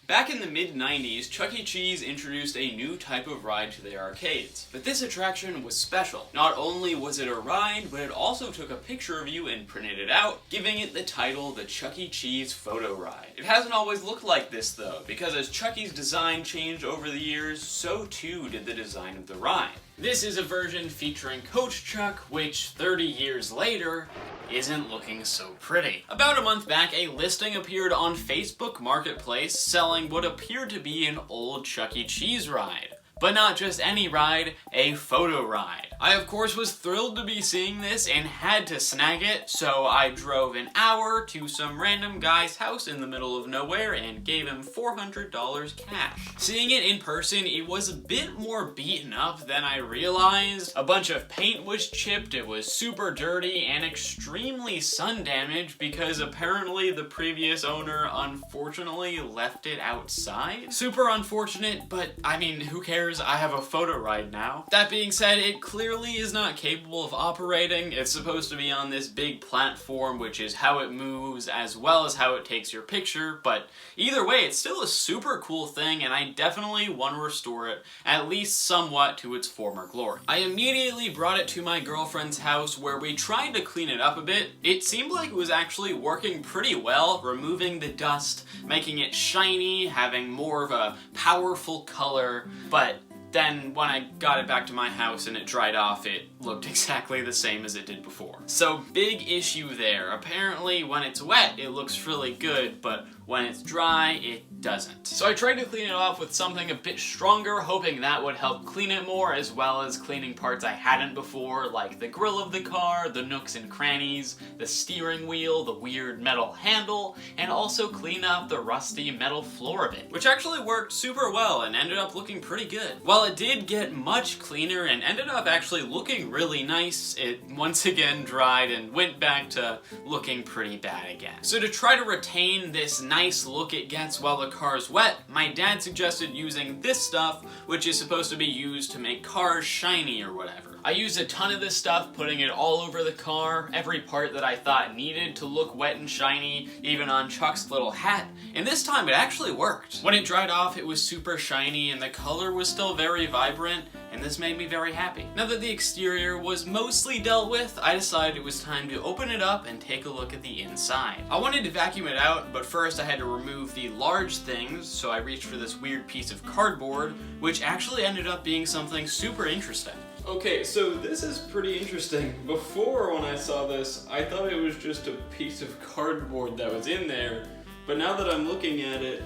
Back in the mid-90s, Chuck E. Cheese introduced a new type of ride to their arcades. But this attraction was special. Not only was it a ride, but it also took a picture of you and printed it out, giving it the title the Chuck E. Cheese Photo Ride. It hasn't always looked like this though, because as Chuck E.'s design changed over the years, so too did the design of the ride. This is a version featuring Coach Chuck, which 30 years later, isn't looking so pretty. About a month back, a listing appeared on Facebook Marketplace selling what appeared to be an old Chuck E. Cheese ride. But not just any ride, a photo ride. I of course was thrilled to be seeing this and had to snag it, so I drove an hour to some random guy's house in the middle of nowhere and gave him $400 cash. Seeing it in person, it was a bit more beaten up than I realized. A bunch of paint was chipped, it was super dirty, and extremely sun damaged because apparently the previous owner unfortunately left it outside. Super unfortunate, but I mean, who cares? I have a photo ride now. That being said, it clearly is not capable of operating. It's supposed to be on this big platform, which is how it moves as well as how it takes your picture, but either way, it's still a super cool thing, and I definitely want to restore it, at least somewhat to its former glory. I immediately brought it to my girlfriend's house where we tried to clean it up a bit. It seemed like it was actually working pretty well, removing the dust, making it shiny, having more of a powerful color, but then when I got it back to my house and it dried off, it looked exactly the same as it did before. So big issue there. Apparently when it's wet, it looks really good, but when it's dry, it doesn't. So I tried to clean it off with something a bit stronger, hoping that would help clean it more, as well as cleaning parts I hadn't before, like the grill of the car, the nooks and crannies, the steering wheel, the weird metal handle, and also clean up the rusty metal floor of it, which actually worked super well and ended up looking pretty good. While it did get much cleaner and ended up actually looking really nice, it once again dried and went back to looking pretty bad again. So to try to retain this nice look it gets while the car's wet, my dad suggested using this stuff, which is supposed to be used to make cars shiny or whatever. I used a ton of this stuff, putting it all over the car, every part that I thought needed to look wet and shiny, even on Chuck's little hat, and this time it actually worked. When it dried off, it was super shiny and the color was still very vibrant, and this made me very happy. Now that the exterior was mostly dealt with, I decided it was time to open it up and take a look at the inside. I wanted to vacuum it out, but first I had to remove the large things, so I reached for this weird piece of cardboard, which actually ended up being something super interesting. Okay, so this is pretty interesting. Before, when I saw this, I thought it was just a piece of cardboard that was in there, but now that I'm looking at it,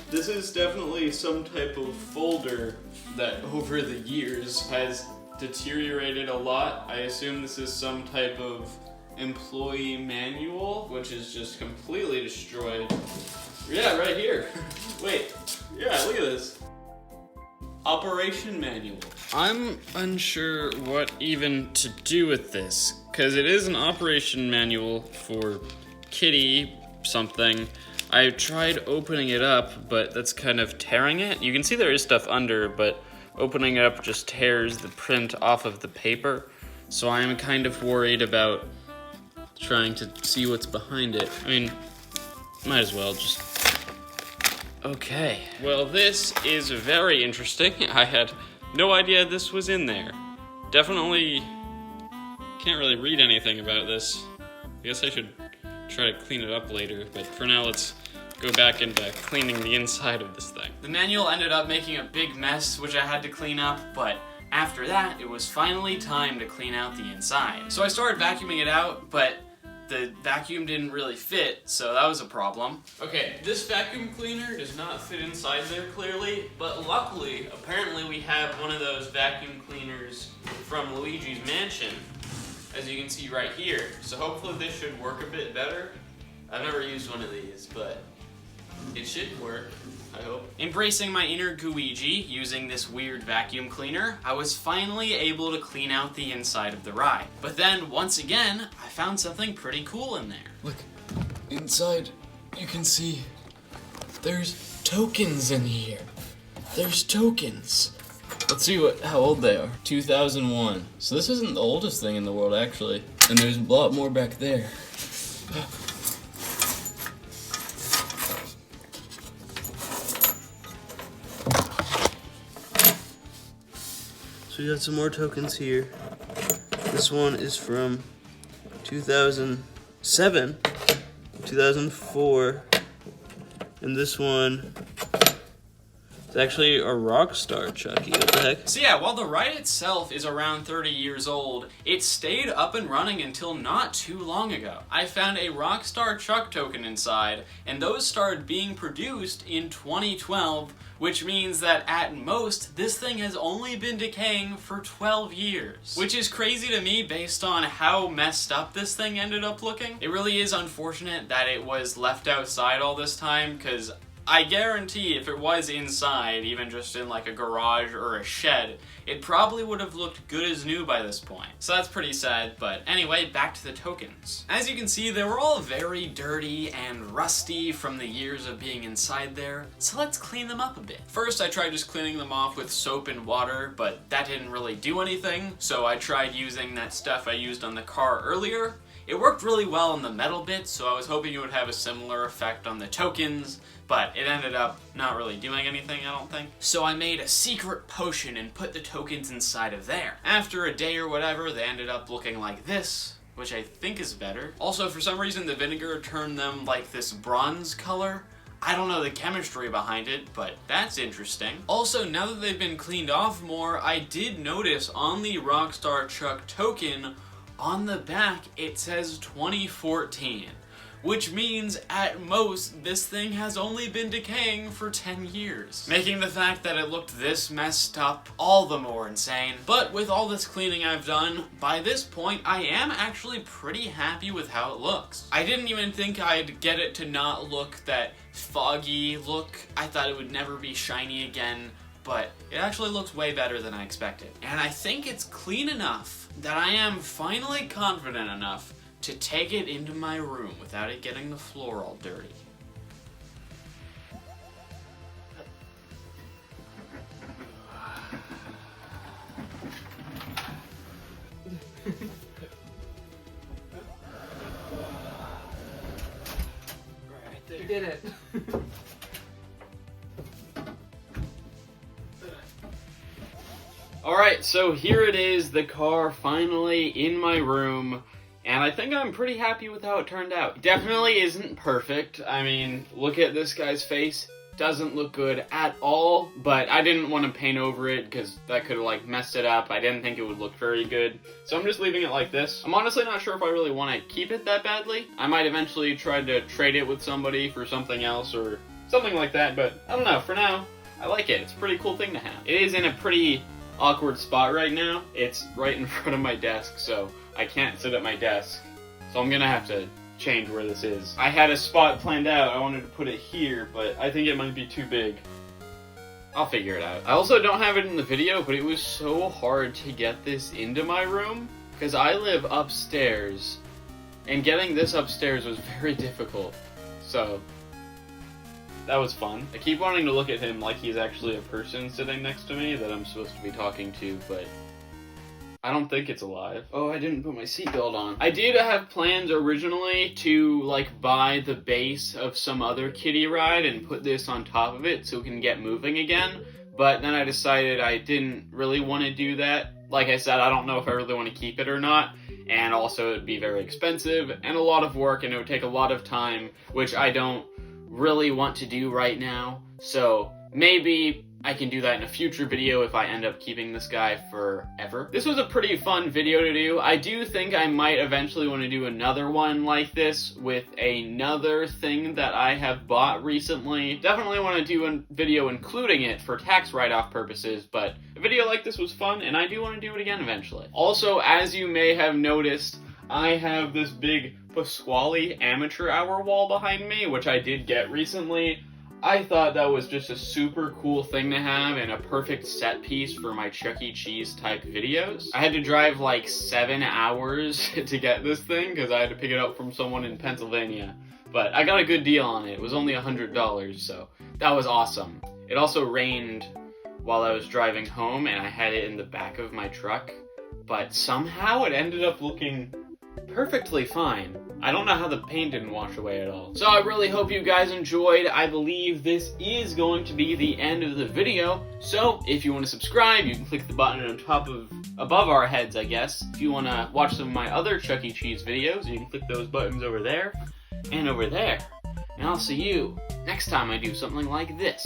this is definitely some type of folder that over the years has deteriorated a lot. I assume this is some type of employee manual, which is just completely destroyed. Yeah, right here. Wait, yeah, look at this. Operation manual. I'm unsure what even to do with this, because it is an operation manual for Kitty something. I tried opening it up, but that's kind of tearing it. You can see there is stuff under, but opening it up just tears the print off of the paper. So I'm kind of worried about trying to see what's behind it. I mean, might as well just... Okay. Well, this is very interesting. I had no idea this was in there. Definitely can't really read anything about this. I guess I should try to clean it up later, but for now let's go back into cleaning the inside of this thing. The manual ended up making a big mess, which I had to clean up, but after that, it was finally time to clean out the inside. So I started vacuuming it out, but the vacuum didn't really fit, so that was a problem. Okay, this vacuum cleaner does not fit inside there clearly, but luckily, apparently we have one of those vacuum cleaners from Luigi's Mansion, as you can see right here. So hopefully this should work a bit better. I've never used one of these, but it should work, I hope. Embracing my inner Gooigi, using this weird vacuum cleaner, I was finally able to clean out the inside of the ride. But then, once again, I found something pretty cool in there. Look, inside, you can see there's tokens in here. There's tokens. Let's see how old they are. 2001. So this isn't the oldest thing in the world, actually. And there's a lot more back there. So we got some more tokens here. This one is from 2007, 2004, and this one is actually a Rockstar Chucky. What the heck? So yeah, while the ride itself is around 30 years old, it stayed up and running until not too long ago. I found a Rockstar Chuck token inside, and those started being produced in 2012, which means that at most, this thing has only been decaying for 12 years. Which is crazy to me based on how messed up this thing ended up looking. It really is unfortunate that it was left outside all this time, because I guarantee if it was inside, even just in like a garage or a shed, it probably would have looked good as new by this point. So that's pretty sad, but anyway, back to the tokens. As you can see, they were all very dirty and rusty from the years of being inside there, so let's clean them up a bit. First, I tried just cleaning them off with soap and water, but that didn't really do anything, so I tried using that stuff I used on the car earlier. It worked really well on the metal bits, so I was hoping it would have a similar effect on the tokens, but it ended up not really doing anything, I don't think. So I made a secret potion and put the tokens inside of there. After a day or whatever, they ended up looking like this, which I think is better. Also, for some reason, the vinegar turned them like this bronze color. I don't know the chemistry behind it, but that's interesting. Also, now that they've been cleaned off more, I did notice on the Rockstar Chuck token, on the back, it says 2014. Which means, at most, this thing has only been decaying for 10 years. Making the fact that it looked this messed up all the more insane. But with all this cleaning I've done, by this point, I am actually pretty happy with how it looks. I didn't even think I'd get it to not look that foggy look. I thought it would never be shiny again, but it actually looks way better than I expected. And I think it's clean enough that I am finally confident enough to take it into my room without it getting the floor all dirty. You did it. Alright, so here it is, the car finally in my room. And I think I'm pretty happy with how it turned out. Definitely isn't perfect. I mean, look at this guy's face. Doesn't look good at all, but I didn't want to paint over it because that could have like messed it up. I didn't think it would look very good. So I'm just leaving it like this. I'm honestly not sure if I really want to keep it that badly. I might eventually try to trade it with somebody for something else or something like that, but I don't know. For now, I like it. It's a pretty cool thing to have. It is in a pretty awkward spot right now. It's right in front of my desk, so I can't sit at my desk, so I'm gonna have to change where this is. I had a spot planned out. I wanted to put it here, but I think it might be too big. I'll figure it out. I also don't have it in the video, but it was so hard to get this into my room, because I live upstairs, and getting this upstairs was very difficult, so that was fun. I keep wanting to look at him like he's actually a person sitting next to me that I'm supposed to be talking to, but I don't think it's alive. Oh, I didn't put my seatbelt on. I did have plans originally to, like, buy the base of some other kiddie ride and put this on top of it so it can get moving again, but then I decided I didn't really want to do that. Like I said, I don't know if I really want to keep it or not, and also it'd be very expensive and a lot of work, and it would take a lot of time, which I don't really want to do right now, so maybe I can do that in a future video if I end up keeping this guy forever. This was a pretty fun video to do. I do think I might eventually want to do another one like this with another thing that I have bought recently. Definitely want to do a video including it for tax write-off purposes, but a video like this was fun and I do want to do it again eventually. Also, as you may have noticed, I have this big Pasquale amateur hour wall behind me, which I did get recently. I thought that was just a super cool thing to have and a perfect set piece for my Chuck E. Cheese type videos. I had to drive like 7 hours to get this thing because I had to pick it up from someone in Pennsylvania. But I got a good deal on it. It was only $100, so that was awesome. It also rained while I was driving home and I had it in the back of my truck, but somehow it ended up looking perfectly fine. I don't know how the paint didn't wash away at all. So I really hope you guys enjoyed. I believe this is going to be the end of the video. So if you want to subscribe, you can click the button on above our heads, I guess. If you want to watch some of my other Chuck E. Cheese videos, you can click those buttons over there and over there. And I'll see you next time I do something like this.